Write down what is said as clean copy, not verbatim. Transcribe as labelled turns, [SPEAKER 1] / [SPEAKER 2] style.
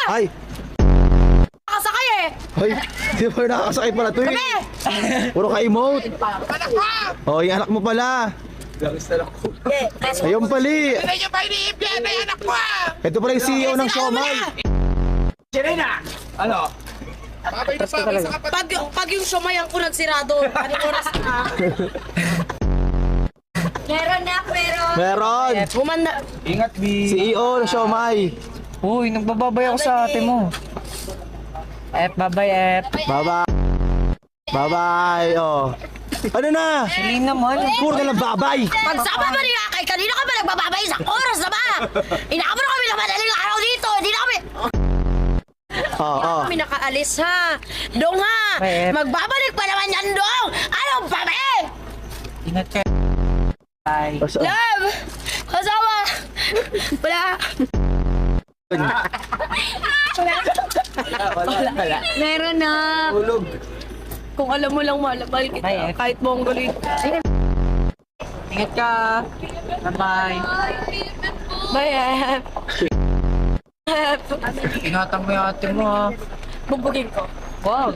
[SPEAKER 1] Ay!
[SPEAKER 2] Nakasakay eh!
[SPEAKER 1] Hoy! Di ba nakakasakay pala to eh? Puro ka-emote!
[SPEAKER 3] Anak ko!
[SPEAKER 1] Oh, yung anak mo pala! Ayun pali!
[SPEAKER 3] Hindi nyo ba iniimpyan na yung anak ko ah!
[SPEAKER 1] Ito pala yung CEO ng Siomay!
[SPEAKER 3] Sirena! Ano? Babay na babay sa kapatid mo.
[SPEAKER 2] Pag yung sumayang ko nagsirado, anong oras na? Meron na, meron.
[SPEAKER 1] Meron!
[SPEAKER 2] Bumanda.
[SPEAKER 3] Ingat, B.
[SPEAKER 1] CEO ng Siomay!
[SPEAKER 4] Uy, nagbababay ako sa ate mo. Babay,
[SPEAKER 1] Bye-bye! Bye-bye! Oh! Ano na?
[SPEAKER 4] Hindi naman.
[SPEAKER 1] Puro na lang babay!
[SPEAKER 2] Pagsama ba niya kay kanina ka ba nagbababay sa oras na ba? Inakamo na kami na madaling araw dito. Hindi na kami... Kami nakaalis ha. Dong ha. Magbabalik pa naman yan, Dong. Anong pabe?
[SPEAKER 4] Ingat ka. Bye.
[SPEAKER 2] Love! Kasama! Wala. Wala. Meron na. Kung alam mo lang malabal kita.
[SPEAKER 4] Bye,
[SPEAKER 2] Kahit mongolid.
[SPEAKER 4] Ingat ka. Bye-bye.
[SPEAKER 2] Bye,
[SPEAKER 4] Ingatan mo yung ate mo ha.
[SPEAKER 2] Bugbugin ko.
[SPEAKER 4] Wow.